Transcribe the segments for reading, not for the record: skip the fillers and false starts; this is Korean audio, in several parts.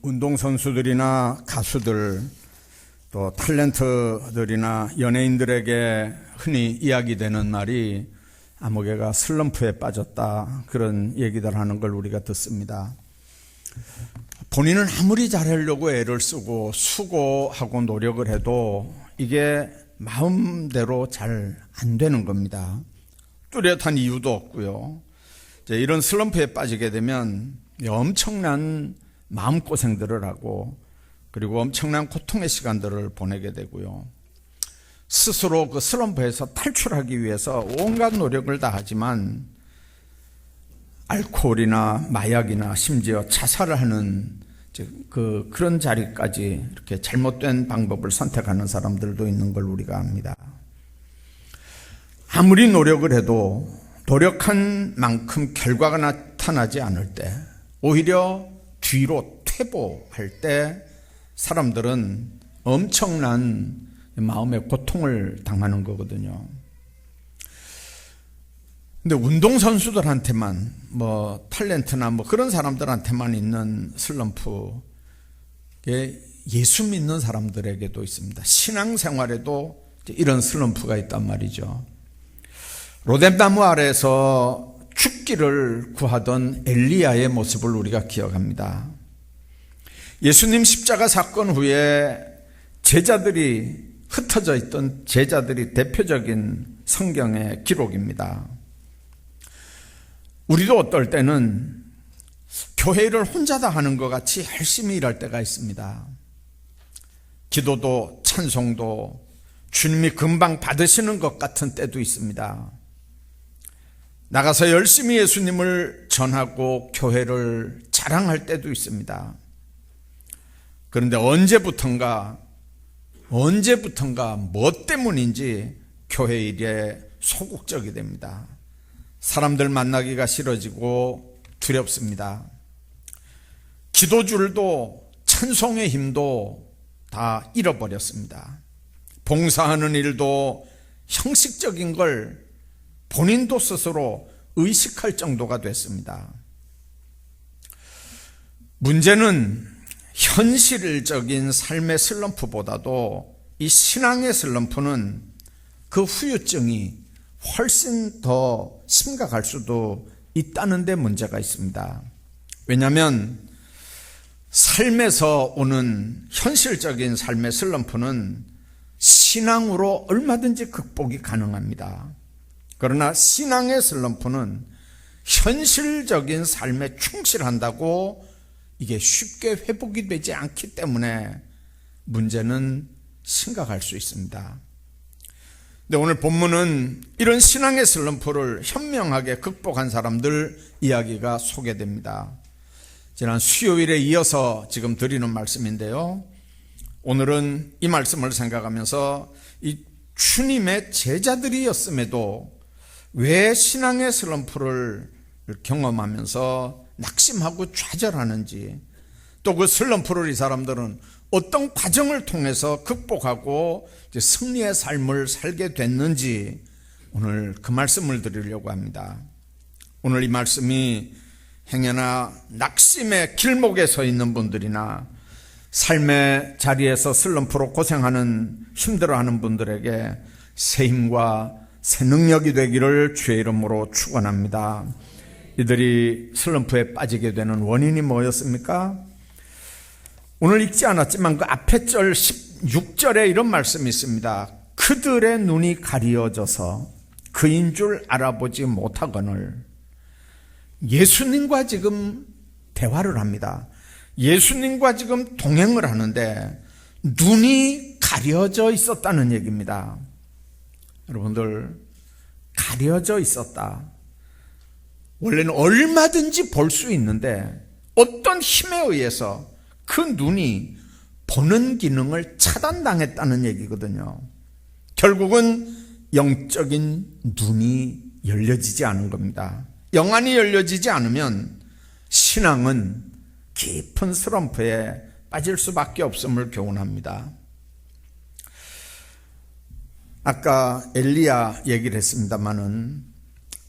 운동선수들이나 가수들 또 탤런트들이나 연예인들에게 흔히 이야기되는 말이 아무개가 슬럼프에 빠졌다, 그런 얘기들 하는 걸 우리가 듣습니다. 본인은 아무리 잘하려고 애를 쓰고 수고하고 노력을 해도 이게 마음대로 잘 안 되는 겁니다. 뚜렷한 이유도 없고요. 이런 슬럼프에 빠지게 되면 엄청난 마음고생들을 하고, 그리고 엄청난 고통의 시간들을 보내게 되고요. 스스로 그 슬럼프에서 탈출하기 위해서 온갖 노력을 다 하지만 알코올이나 마약이나 심지어 자살을 하는 그런 자리까지 이렇게 잘못된 방법을 선택하는 사람들도 있는 걸 우리가 압니다. 아무리 노력을 해도 노력한 만큼 결과가 나타나지 않을 때, 오히려 뒤로 퇴보할 때 사람들은 엄청난 마음의 고통을 당하는 거거든요. 근데 운동선수들한테만, 탤런트나 그런 사람들한테만 있는 슬럼프, 예수 믿는 사람들에게도 있습니다. 신앙생활에도 이런 슬럼프가 있단 말이죠. 로뎀나무 아래에서 죽기를 구하던 엘리야의 모습을 우리가 기억합니다. 예수님 십자가 사건 후에 제자들이 흩어져 있던 제자들이 대표적인 성경의 기록입니다. 우리도 어떨 때는 교회 일을 혼자 다 하는 것 같이 열심히 일할 때가 있습니다. 기도도 찬송도 주님이 금방 받으시는 것 같은 때도 있습니다. 나가서 열심히 예수님을 전하고 교회를 자랑할 때도 있습니다. 그런데 언제부턴가 뭐 때문인지 교회 일에 소극적이 됩니다. 사람들 만나기가 싫어지고 두렵습니다. 기도줄도 찬송의 힘도 다 잃어버렸습니다. 봉사하는 일도 형식적인 걸 본인도 스스로 의식할 정도가 됐습니다. 문제는 현실적인 삶의 슬럼프보다도 이 신앙의 슬럼프는 그 후유증이 훨씬 더 심각할 수도 있다는 데 문제가 있습니다. 왜냐하면 삶에서 오는 현실적인 삶의 슬럼프는 신앙으로 얼마든지 극복이 가능합니다. 그러나 신앙의 슬럼프는 현실적인 삶에 충실한다고 이게 쉽게 회복이 되지 않기 때문에 문제는 심각할 수 있습니다. 근데 오늘 본문은 이런 신앙의 슬럼프를 현명하게 극복한 사람들 이야기가 소개됩니다. 지난 수요일에 이어서 지금 드리는 말씀인데요, 오늘은 이 말씀을 생각하면서 이 주님의 제자들이었음에도 왜 신앙의 슬럼프를 경험하면서 낙심하고 좌절하는지, 또 그 슬럼프를 이 사람들은 어떤 과정을 통해서 극복하고 승리의 삶을 살게 됐는지, 오늘 그 말씀을 드리려고 합니다. 오늘 이 말씀이 행여나 낙심의 길목에 서 있는 분들이나 삶의 자리에서 슬럼프로 고생하는, 힘들어하는 분들에게 새 힘과 새 능력이 되기를 주의 이름으로 축원합니다. 이들이 슬럼프에 빠지게 되는 원인이 뭐였습니까? 오늘 읽지 않았지만 그 앞에 절 16절에 이런 말씀이 있습니다. 그들의 눈이 가리어져서 그인 줄 알아보지 못하거늘. 예수님과 지금 대화를 합니다. 예수님과 지금 동행을 하는데 눈이 가려져 있었다는 얘기입니다. 여러분들, 가려져 있었다. 원래는 얼마든지 볼 수 있는데 어떤 힘에 의해서 그 눈이 보는 기능을 차단당했다는 얘기거든요. 결국은 영적인 눈이 열려지지 않은 겁니다. 영안이 열려지지 않으면 신앙은 깊은 슬럼프에 빠질 수밖에 없음을 교훈합니다. 아까 엘리야 얘기를 했습니다마는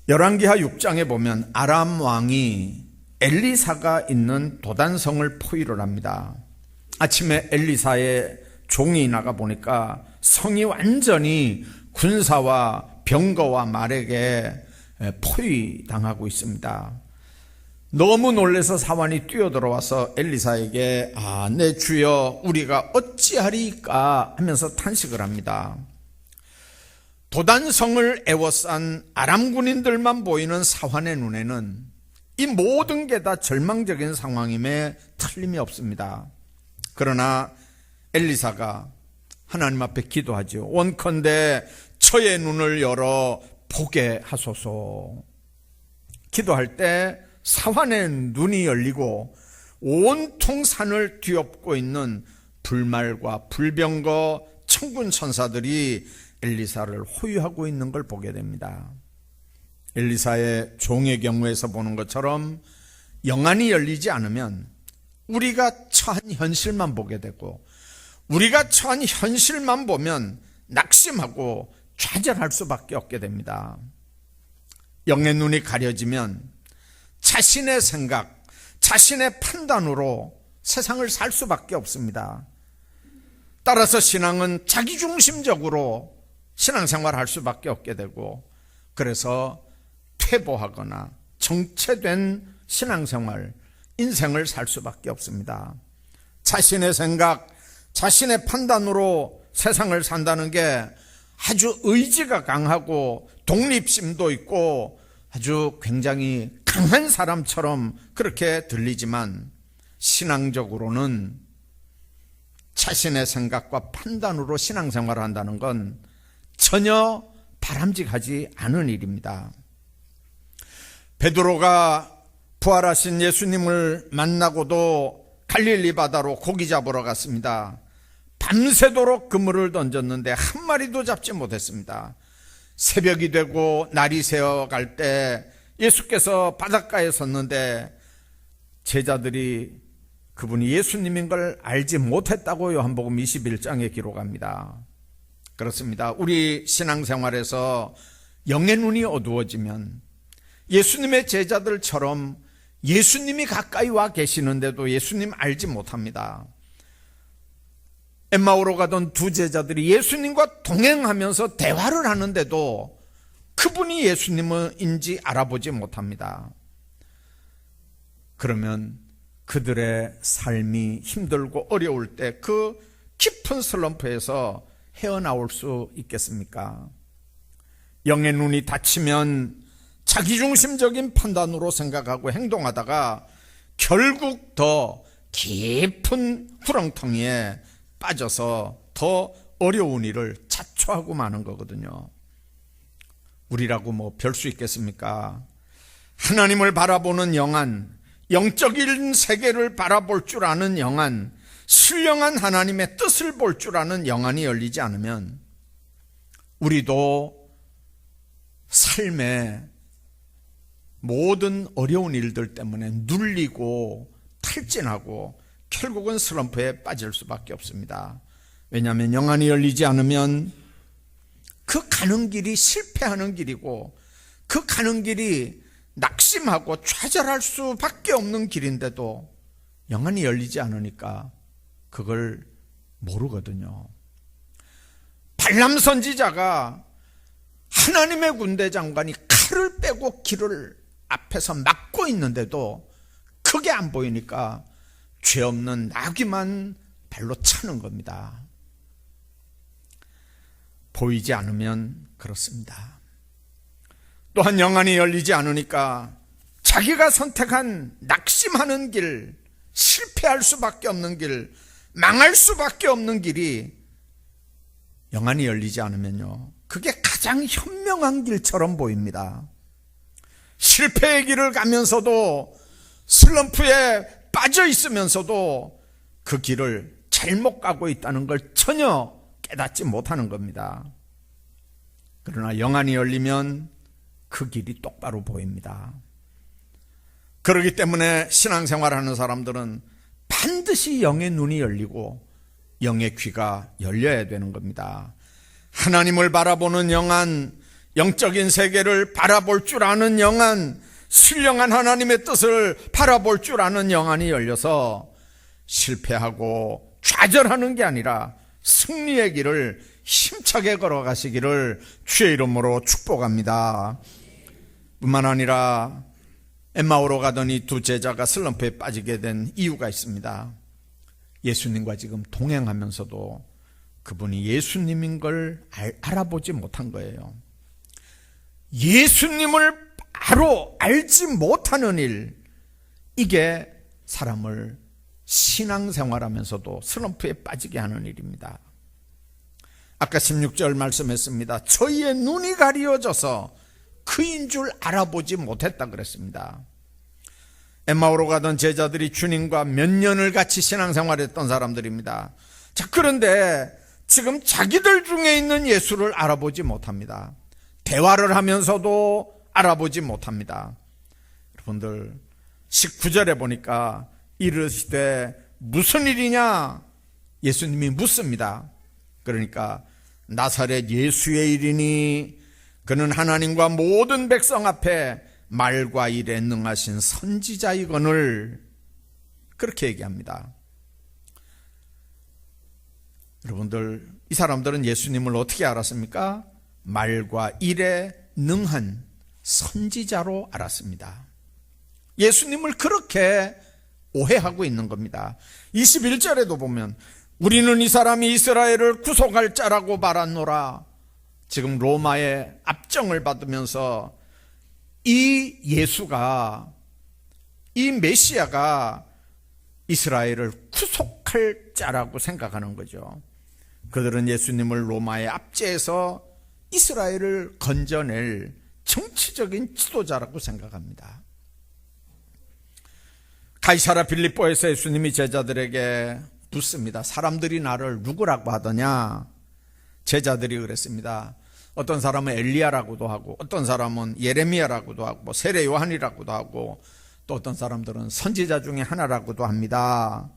열왕기하 6장에 보면 아람 왕이 엘리사가 있는 도단성을 포위를 합니다. 아침에 엘리사의 종이 나가 보니까 성이 완전히 군사와 병거와 말에게 포위당하고 있습니다. 너무 놀라서 사환이 뛰어들어와서 엘리사에게 내 주여 우리가 어찌하리까 하면서 탄식을 합니다. 도단성을 에워싼 아람 군인들만 보이는 사환의 눈에는 이 모든 게 다 절망적인 상황임에 틀림이 없습니다. 그러나 엘리사가 하나님 앞에 기도하죠. 원컨대 저의 눈을 열어 보게 하소서. 기도할 때 사환의 눈이 열리고 온통 산을 뒤엎고 있는 불말과 불병거 천군 천사들이 엘리사를 호위하고 있는 걸 보게 됩니다. 엘리사의 종의 경우에서 보는 것처럼 영안이 열리지 않으면 우리가 처한 현실만 보게 되고, 우리가 처한 현실만 보면 낙심하고 좌절할 수밖에 없게 됩니다. 영의 눈이 가려지면 자신의 생각, 자신의 판단으로 세상을 살 수밖에 없습니다. 따라서 신앙은 자기중심적으로 신앙생활을 할 수밖에 없게 되고, 그래서 퇴보하거나 정체된 신앙생활, 인생을 살 수밖에 없습니다. 자신의 생각, 자신의 판단으로 세상을 산다는 게 아주 의지가 강하고 독립심도 있고 아주 굉장히 강한 사람처럼 그렇게 들리지만, 신앙적으로는 자신의 생각과 판단으로 신앙생활을 한다는 건 전혀 바람직하지 않은 일입니다. 베드로가 부활하신 예수님을 만나고도 갈릴리 바다로 고기 잡으러 갔습니다. 밤새도록 그물을 던졌는데 한 마리도 잡지 못했습니다. 새벽이 되고 날이 새어갈 때 예수께서 바닷가에 섰는데 제자들이 그분이 예수님인 걸 알지 못했다고 요한복음 21장에 기록합니다. 그렇습니다. 우리 신앙생활에서 영의 눈이 어두워지면 예수님의 제자들처럼 예수님이 가까이 와 계시는데도 예수님 알지 못합니다. 엠마오로 가던 두 제자들이 예수님과 동행하면서 대화를 하는데도 그분이 예수님인지 알아보지 못합니다. 그러면 그들의 삶이 힘들고 어려울 때 그 깊은 슬럼프에서 헤어나올 수 있겠습니까? 영의 눈이 닫히면 자기중심적인 판단으로 생각하고 행동하다가 결국 더 깊은 구렁텅이에 빠져서 더 어려운 일을 자초하고 마는 거거든요. 우리라고 뭐 별 수 있겠습니까? 하나님을 바라보는 영안, 영적인 세계를 바라볼 줄 아는 영안, 신령한 하나님의 뜻을 볼 줄 아는 영안이 열리지 않으면 우리도 삶의 모든 어려운 일들 때문에 눌리고 탈진하고 결국은 슬럼프에 빠질 수밖에 없습니다. 왜냐하면 영안이 열리지 않으면 그 가는 길이 실패하는 길이고, 그 가는 길이 낙심하고 좌절할 수밖에 없는 길인데도 영안이 열리지 않으니까 그걸 모르거든요. 발람 선지자가 하나님의 군대 장관이 칼을 빼고 길을 앞에서 막고 있는데도 그게 안 보이니까 죄 없는 나귀만 발로 차는 겁니다. 보이지 않으면 그렇습니다. 또한 영안이 열리지 않으니까 자기가 선택한 낙심하는 길, 실패할 수밖에 없는 길, 망할 수밖에 없는 길이 영안이 열리지 않으면요, 그게 가장 현명한 길처럼 보입니다. 실패의 길을 가면서도, 슬럼프에 빠져 있으면서도 그 길을 잘못 가고 있다는 걸 전혀 깨닫지 못하는 겁니다. 그러나 영안이 열리면 그 길이 똑바로 보입니다. 그렇기 때문에 신앙생활하는 사람들은 반드시 영의 눈이 열리고 영의 귀가 열려야 되는 겁니다. 하나님을 바라보는 영안, 영적인 세계를 바라볼 줄 아는 영안, 신령한 하나님의 뜻을 바라볼 줄 아는 영안이 열려서 실패하고 좌절하는 게 아니라 승리의 길을 힘차게 걸어가시기를 주의 이름으로 축복합니다. 뿐만 아니라 엠마오로 가던 이 두 제자가 슬럼프에 빠지게 된 이유가 있습니다. 예수님과 지금 동행하면서도 그분이 예수님인 걸 알아보지 못한 거예요. 예수님을 바로 알지 못하는 일, 이게 사람을 신앙생활하면서도 슬럼프에 빠지게 하는 일입니다. 아까 16절 말씀했습니다. 저희의 눈이 가리워져서 그인 줄 알아보지 못했다 그랬습니다. 엠마오로 가던 제자들이 주님과 몇 년을 같이 신앙생활했던 사람들입니다. 자, 그런데 지금 자기들 중에 있는 예수를 알아보지 못합니다. 대화를 하면서도 알아보지 못합니다. 여러분들 19절에 보니까 이르시되 무슨 일이냐 예수님이 묻습니다. 그러니까 나사렛 예수의 일이니 그는 하나님과 모든 백성 앞에 말과 일에 능하신 선지자이거늘, 그렇게 얘기합니다. 여러분들, 이 사람들은 예수님을 어떻게 알았습니까? 말과 일에 능한 선지자로 알았습니다. 예수님을 그렇게 오해하고 있는 겁니다. 21절에도 보면 우리는 이 사람이 이스라엘을 구속할 자라고 말하노라. 지금 로마의 압정을 받으면서 이 예수가, 이 메시아가 이스라엘을 구속할 자라고 생각하는 거죠. 그들은 예수님을 로마의 압제에서 이스라엘을 건져낼 정치적인 지도자라고 생각합니다. 가이사라 빌립보에서 예수님이 제자들에게 묻습니다. 사람들이 나를 누구라고 하더냐? 제자들이 그랬습니다. 어떤 사람은 엘리야라고도 하고, 어떤 사람은 예레미야라고도 하고, 세례 요한이라고도 하고, 또 어떤 사람들은 선지자 중에 하나라고도 합니다.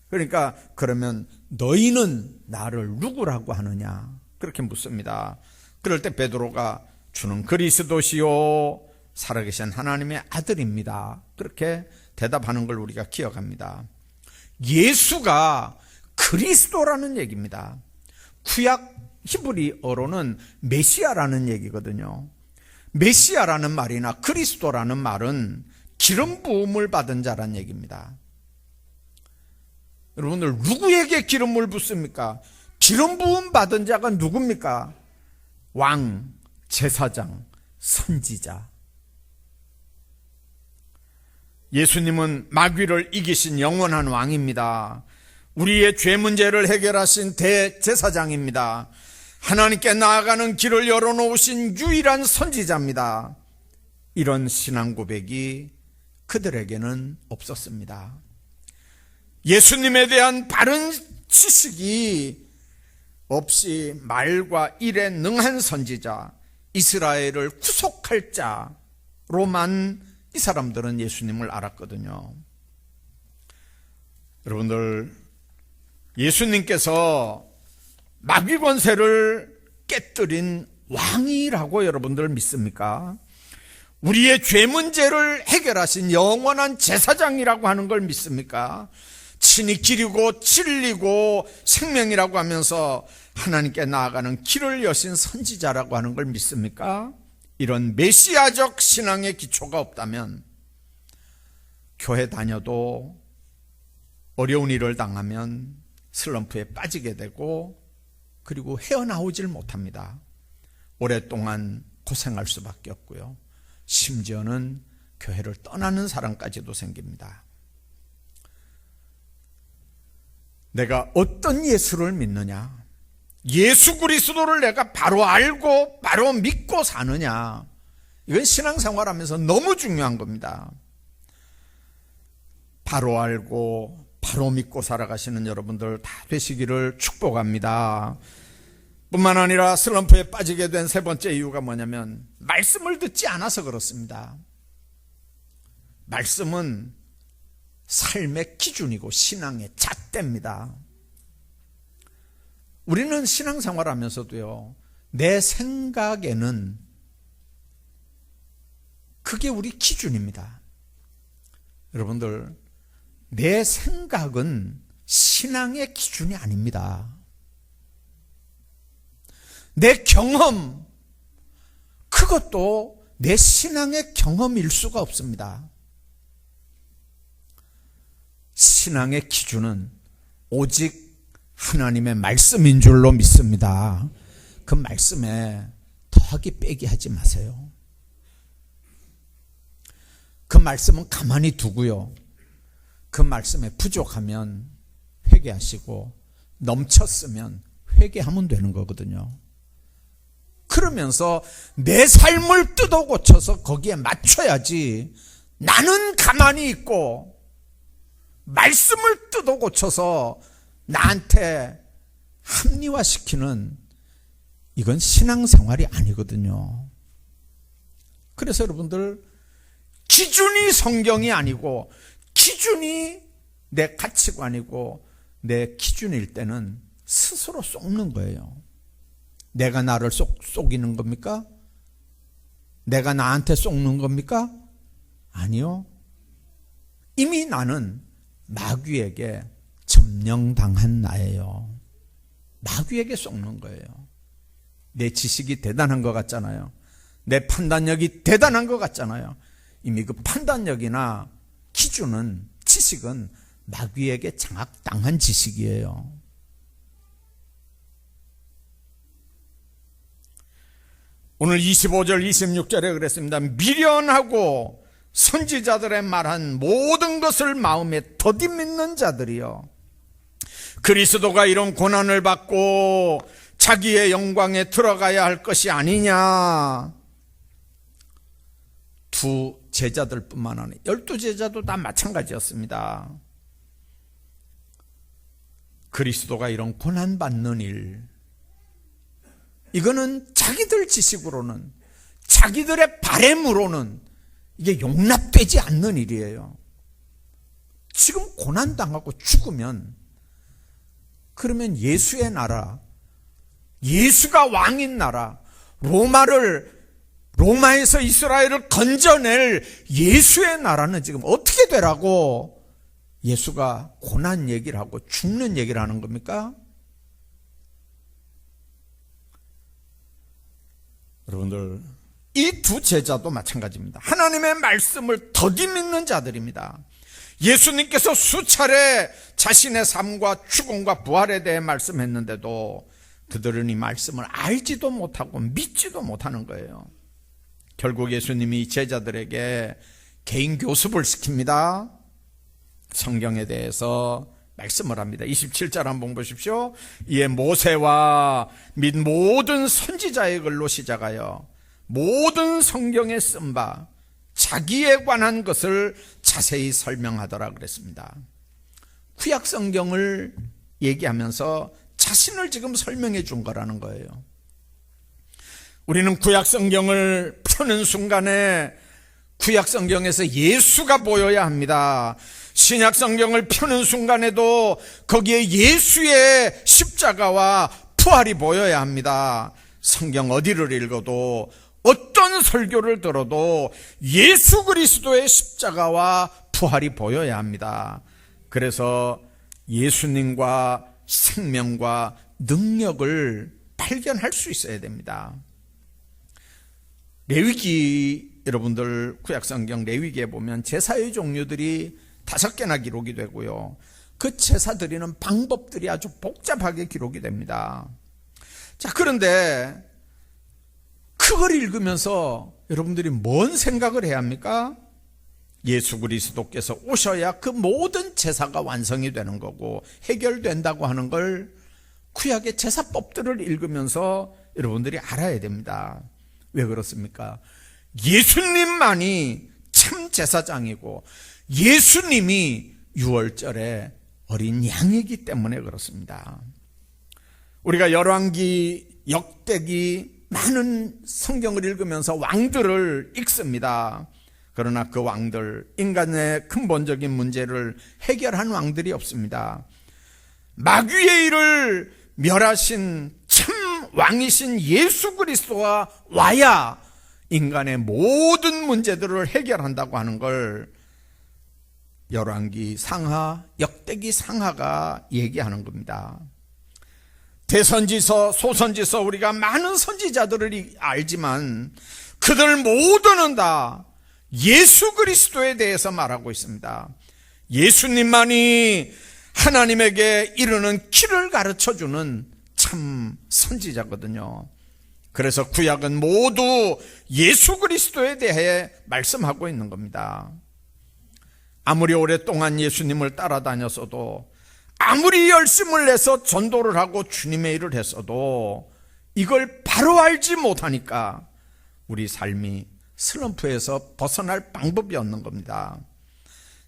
그러니까 그러면 너희는 나를 누구라고 하느냐? 그렇게 묻습니다. 그럴 때 베드로가 주는 그리스도시요 살아계신 하나님의 아들입니다. 그렇게 대답하는 걸 우리가 기억합니다. 예수가 그리스도라는 얘기입니다. 구약 히브리어로는 메시아라는 얘기거든요. 메시아라는 말이나 그리스도라는 말은 기름 부음을 받은 자란 얘기입니다. 여러분들, 누구에게 기름을 붓습니까? 기름 부음 받은 자가 누굽니까? 왕, 제사장, 선지자. 예수님은 마귀를 이기신 영원한 왕입니다. 우리의 죄 문제를 해결하신 대제사장입니다. 하나님께 나아가는 길을 열어놓으신 유일한 선지자입니다. 이런 신앙 고백이 그들에게는 없었습니다. 예수님에 대한 바른 지식이 없이 말과 일에 능한 선지자, 이스라엘을 구속할 자로만 이 사람들은 예수님을 알았거든요. 여러분들, 예수님께서 마귀 권세를 깨뜨린 왕이라고 여러분들 믿습니까? 우리의 죄 문제를 해결하신 영원한 제사장이라고 하는 걸 믿습니까? 친히 길이고 진리고 생명이라고 하면서 하나님께 나아가는 길을 여신 선지자라고 하는 걸 믿습니까? 이런 메시아적 신앙의 기초가 없다면 교회 다녀도 어려운 일을 당하면 슬럼프에 빠지게 되고, 그리고 헤어나오질 못합니다. 오랫동안 고생할 수밖에 없고요. 심지어는 교회를 떠나는 사람까지도 생깁니다. 내가 어떤 예수를 믿느냐? 예수 그리스도를 내가 바로 알고 바로 믿고 사느냐? 이건 신앙생활하면서 너무 중요한 겁니다. 바로 알고 바로 믿고 살아가시는 여러분들 다 되시기를 축복합니다. 뿐만 아니라 슬럼프에 빠지게 된 세 번째 이유가 뭐냐면 말씀을 듣지 않아서 그렇습니다. 말씀은 삶의 기준이고 신앙의 잣대입니다. 우리는 신앙생활하면서도요, 내 생각에는 그게 우리 기준입니다. 여러분들, 내 생각은 신앙의 기준이 아닙니다. 내 경험, 그것도 내 신앙의 경험일 수가 없습니다. 신앙의 기준은 오직 하나님의 말씀인 줄로 믿습니다. 그 말씀에 더하기 빼기 하지 마세요. 그 말씀은 가만히 두고요, 그 말씀에 부족하면 회개하시고 넘쳤으면 회개하면 되는 거거든요. 그러면서 내 삶을 뜯어 고쳐서 거기에 맞춰야지, 나는 가만히 있고 말씀을 뜯어 고쳐서 나한테 합리화시키는, 이건 신앙생활이 아니거든요. 그래서 여러분들, 기준이 성경이 아니고 기준이 내 가치관이고 내 기준일 때는 스스로 속는 거예요. 내가 나를 속이는 겁니까? 내가 나한테 속는 겁니까? 아니요. 이미 나는 마귀에게 점령당한 나예요. 마귀에게 속는 거예요. 내 지식이 대단한 것 같잖아요. 내 판단력이 대단한 것 같잖아요. 이미 그 판단력이나 기준은, 지식은 마귀에게 장악당한 지식이에요. 오늘 25절 26절에 그랬습니다. 미련하고 선지자들의 말한 모든 것을 마음에 더디 믿는 자들이요, 그리스도가 이런 고난을 받고 자기의 영광에 들어가야 할 것이 아니냐. 두 제자들 뿐만 아니라 12제자도 다 마찬가지였습니다. 그리스도가 이런 고난받는 일, 이거는 자기들 지식으로는, 자기들의 바램으로는 이게 용납되지 않는 일이에요. 지금 고난당하고 죽으면, 그러면 예수의 나라, 예수가 왕인 나라, 로마에서 이스라엘을 건져낼 예수의 나라는 지금 어떻게 되라고 예수가 고난 얘기를 하고 죽는 얘기를 하는 겁니까? 여러분들, 이 두 제자도 마찬가지입니다. 하나님의 말씀을 더디 믿는 자들입니다. 예수님께서 수차례 자신의 삶과 죽음과 부활에 대해 말씀했는데도 그들은 이 말씀을 알지도 못하고 믿지도 못하는 거예요. 결국 예수님이 제자들에게 개인 교습을 시킵니다. 성경에 대해서 말씀을 합니다. 27절 한번 보십시오. 이에 모세와 및 모든 선지자의 글로 시작하여 모든 성경에 쓴 바 자기에 관한 것을 자세히 설명하더라 그랬습니다. 구약 성경을 얘기하면서 자신을 지금 설명해 준 거라는 거예요. 우리는 구약 성경을 펴는 순간에 구약 성경에서 예수가 보여야 합니다. 신약 성경을 펴는 순간에도 거기에 예수의 십자가와 부활이 보여야 합니다. 성경 어디를 읽어도, 어떤 설교를 들어도 예수 그리스도의 십자가와 부활이 보여야 합니다. 그래서 예수님과 생명과 능력을 발견할 수 있어야 됩니다. 레위기, 여러분들 구약성경 레위기에 보면 제사의 종류들이 5개나 기록이 되고요, 그 제사 드리는 방법들이 아주 복잡하게 기록이 됩니다. 자, 그런데 그걸 읽으면서 여러분들이 뭔 생각을 해야 합니까? 예수 그리스도께서 오셔야 그 모든 제사가 완성이 되는 거고 해결된다고 하는 걸 구약의 제사법들을 읽으면서 여러분들이 알아야 됩니다. 왜 그렇습니까? 예수님만이 참 제사장이고 예수님이 유월절에 어린 양이기 때문에 그렇습니다. 우리가 열왕기, 역대기 많은 성경을 읽으면서 왕들을 읽습니다. 그러나 그 왕들, 인간의 근본적인 문제를 해결한 왕들이 없습니다. 마귀의 일을 멸하신 참 왕이신 예수 그리스도가 와야 인간의 모든 문제들을 해결한다고 하는 걸 열왕기 상하, 역대기 상하가 얘기하는 겁니다. 대선지서, 소선지서 우리가 많은 선지자들을 알지만 그들 모두는 다 예수 그리스도에 대해서 말하고 있습니다. 예수님만이 하나님에게 이르는 길을 가르쳐주는 참 선지자거든요. 그래서 구약은 모두 예수 그리스도에 대해 말씀하고 있는 겁니다. 아무리 오랫동안 예수님을 따라다녔어도, 아무리 열심을 내서 전도를 하고 주님의 일을 했어도 이걸 바로 알지 못하니까 우리 삶이 슬럼프에서 벗어날 방법이 없는 겁니다.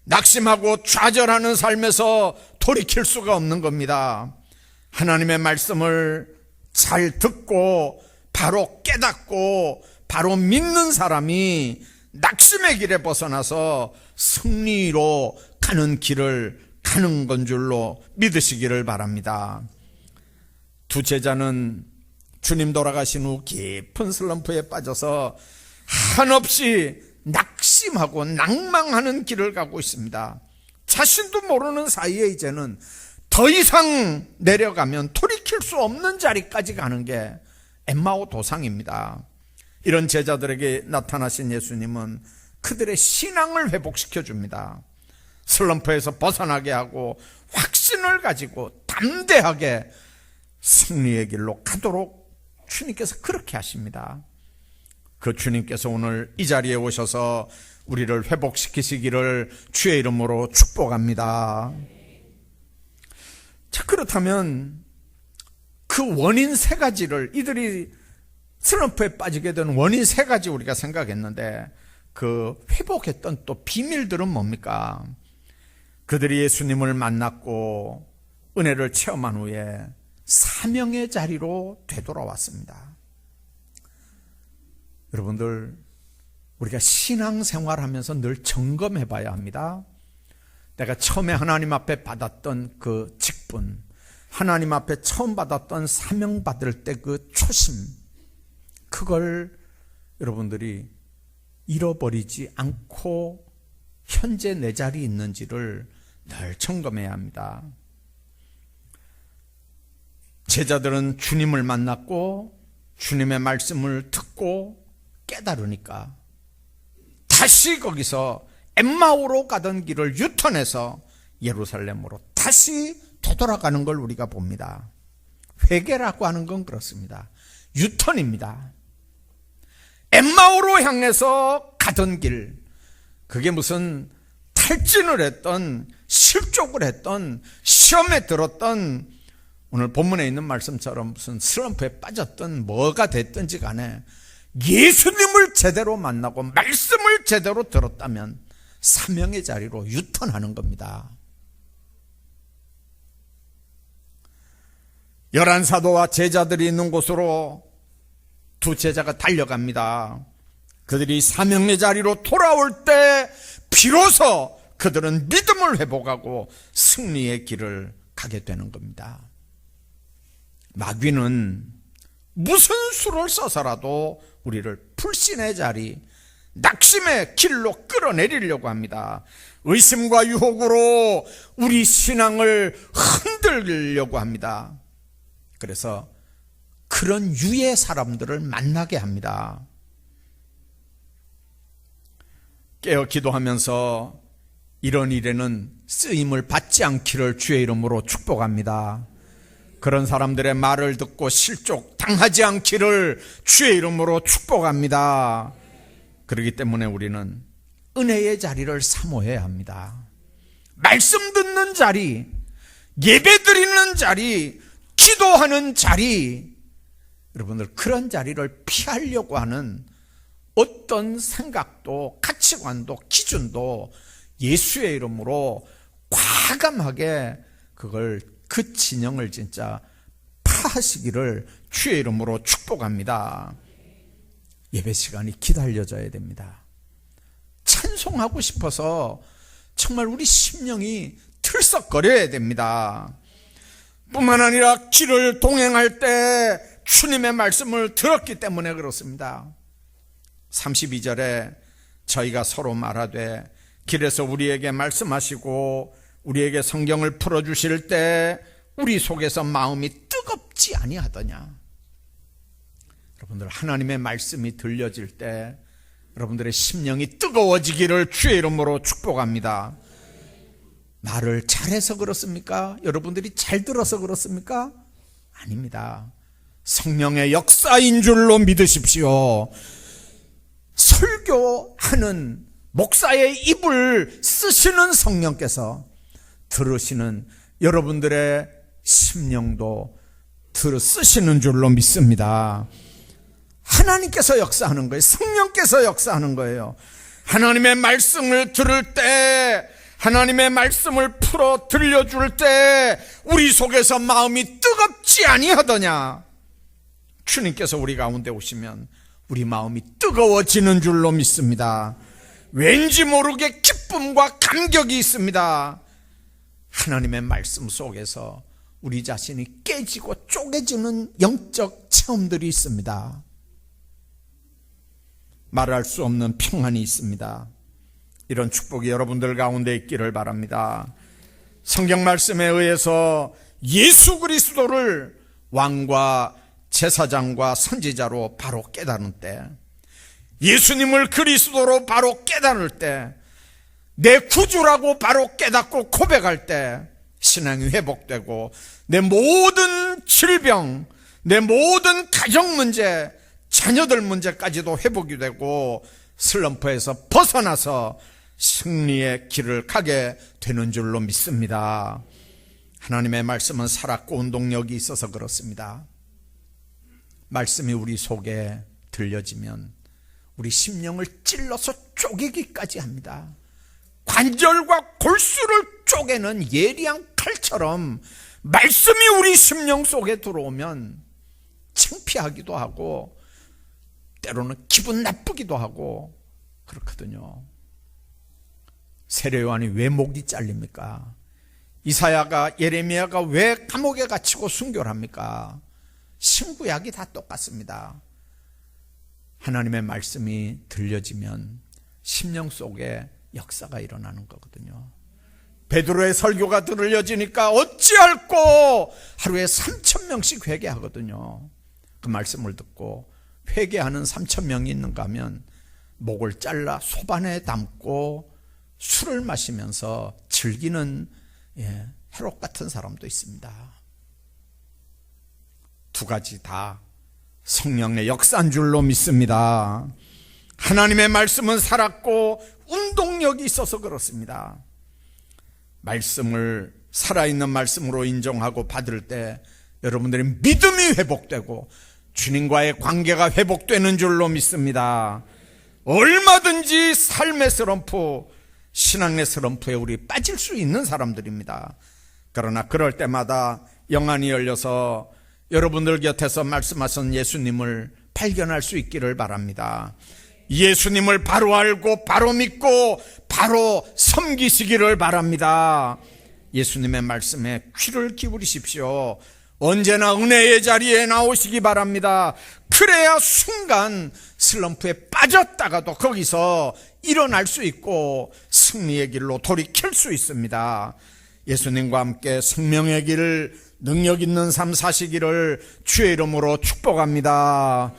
낙심하고 좌절하는 삶에서 돌이킬 수가 없는 겁니다. 하나님의 말씀을 잘 듣고 바로 깨닫고 바로 믿는 사람이 낙심의 길에 벗어나서 승리로 가는 길을 가는 건 줄로 믿으시기를 바랍니다. 두 제자는 주님 돌아가신 후 깊은 슬럼프에 빠져서 한없이 낙심하고 낭망하는 길을 가고 있습니다. 자신도 모르는 사이에 이제는 더 이상 내려가면 돌이킬 수 없는 자리까지 가는 게 엠마오 도상입니다. 이런 제자들에게 나타나신 예수님은 그들의 신앙을 회복시켜 줍니다. 슬럼프에서 벗어나게 하고 확신을 가지고 담대하게 승리의 길로 가도록 주님께서 그렇게 하십니다. 그 주님께서 오늘 이 자리에 오셔서 우리를 회복시키시기를 주의 이름으로 축복합니다. 자, 그렇다면 그 원인 세 가지를, 이들이 슬럼프에 빠지게 된 원인 세 가지 우리가 생각했는데 그 회복했던 또 비밀들은 뭡니까? 그들이 예수님을 만났고 은혜를 체험한 후에 사명의 자리로 되돌아왔습니다. 여러분들, 우리가 신앙생활하면서 늘 점검해 봐야 합니다. 내가 처음에 하나님 앞에 받았던 그 직분, 하나님 앞에 처음 받았던 사명 받을 때 그 초심, 그걸 여러분들이 잃어버리지 않고 현재 내 자리에 있는지를 늘 점검해야 합니다. 제자들은 주님을 만났고 주님의 말씀을 듣고 깨달으니까 다시 거기서 엠마오로 가던 길을 유턴해서 예루살렘으로 다시 되돌아가는 걸 우리가 봅니다. 회개라고 하는 건 그렇습니다. 유턴입니다. 엠마오로 향해서 가던 길, 그게 무슨 탈진을 했던, 실족을 했던, 시험에 들었던, 오늘 본문에 있는 말씀처럼 무슨 슬럼프에 빠졌던 뭐가 됐든지 간에 예수님을 제대로 만나고 말씀을 제대로 들었다면 사명의 자리로 유턴하는 겁니다. 11사도와 제자들이 있는 곳으로 두 제자가 달려갑니다. 그들이 사명의 자리로 돌아올 때 비로소 그들은 믿음을 회복하고 승리의 길을 가게 되는 겁니다. 마귀는 무슨 수를 써서라도 우리를 불신의 자리, 낙심의 길로 끌어내리려고 합니다. 의심과 유혹으로 우리 신앙을 흔들려고 합니다. 그래서 그런 유의 사람들을 만나게 합니다. 깨어 기도하면서 이런 일에는 쓰임을 받지 않기를 주의 이름으로 축복합니다. 그런 사람들의 말을 듣고 실족 당하지 않기를 주의 이름으로 축복합니다. 그렇기 때문에 우리는 은혜의 자리를 사모해야 합니다. 말씀 듣는 자리, 예배 드리는 자리, 기도하는 자리, 여러분들 그런 자리를 피하려고 하는 어떤 생각도 가치관도 기준도 예수의 이름으로 과감하게 그걸 그 진영을 진짜 파하시기를 주의 이름으로 축복합니다. 예배 시간이 기다려져야 됩니다. 찬송하고 싶어서 정말 우리 심령이 들썩거려야 됩니다. 뿐만 아니라 길을 동행할 때 주님의 말씀을 들었기 때문에 그렇습니다. 32절에 저희가 서로 말하되 길에서 우리에게 말씀하시고 우리에게 성경을 풀어주실 때 우리 속에서 마음이 뜨겁지 아니하더냐. 여러분들, 하나님의 말씀이 들려질 때 여러분들의 심령이 뜨거워지기를 주의 이름으로 축복합니다. 말을 잘해서 그렇습니까? 여러분들이 잘 들어서 그렇습니까? 아닙니다. 성령의 역사인 줄로 믿으십시오. 설교하는 목사의 입을 쓰시는 성령께서 들으시는 여러분들의 심령도 쓰시는 줄로 믿습니다. 하나님께서 역사하는 거예요. 성령께서 역사하는 거예요. 하나님의 말씀을 들을 때, 하나님의 말씀을 풀어 들려줄 때 우리 속에서 마음이 뜨겁지 아니하더냐. 주님께서 우리 가운데 오시면 우리 마음이 뜨거워지는 줄로 믿습니다. 왠지 모르게 기쁨과 감격이 있습니다. 하나님의 말씀 속에서 우리 자신이 깨지고 쪼개지는 영적 체험들이 있습니다. 말할 수 없는 평안이 있습니다. 이런 축복이 여러분들 가운데 있기를 바랍니다. 성경 말씀에 의해서 예수 그리스도를 왕과 제사장과 선지자로 바로 깨달은 때, 예수님을 그리스도로 바로 깨달을 때, 내 구주라고 바로 깨닫고 고백할 때 신앙이 회복되고 내 모든 질병, 내 모든 가정 문제, 자녀들 문제까지도 회복이 되고 슬럼프에서 벗어나서 승리의 길을 가게 되는 줄로 믿습니다. 하나님의 말씀은 살았고 운동력이 있어서 그렇습니다. 말씀이 우리 속에 들려지면 우리 심령을 찔러서 쪼개기까지 합니다. 관절과 골수를 쪼개는 예리한 칼처럼 말씀이 우리 심령 속에 들어오면 창피하기도 하고 때로는 기분 나쁘기도 하고 그렇거든요. 세례 요한이 왜 목이 잘립니까? 이사야가, 예레미야가 왜 감옥에 갇히고 순교를 합니까? 신구약이 다 똑같습니다. 하나님의 말씀이 들려지면 심령 속에 역사가 일어나는 거거든요. 베드로의 설교가 들려지니까 어찌할꼬 하루에 3,000명씩 회개하거든요. 그 말씀을 듣고 회개하는 3,000명이 있는가 하면 목을 잘라 소반에 담고 술을 마시면서 즐기는 해록 같은 사람도 있습니다. 두 가지 다 성령의 역사인 줄로 믿습니다. 하나님의 말씀은 살았고 운동력이 있어서 그렇습니다. 말씀을 살아있는 말씀으로 인정하고 받을 때 여러분들의 믿음이 회복되고 주님과의 관계가 회복되는 줄로 믿습니다. 얼마든지 삶의 슬럼프, 신앙의 슬럼프에 우리 빠질 수 있는 사람들입니다. 그러나 그럴 때마다 영안이 열려서 여러분들 곁에서 말씀하신 예수님을 발견할 수 있기를 바랍니다. 예수님을 바로 알고 바로 믿고 바로 섬기시기를 바랍니다. 예수님의 말씀에 귀를 기울이십시오. 언제나 은혜의 자리에 나오시기 바랍니다. 그래야 순간 슬럼프에 빠졌다가도 거기서 일어날 수 있고 승리의 길로 돌이킬 수 있습니다. 예수님과 함께 생명의 길, 능력 있는 삶 사시기를 주의 이름으로 축복합니다.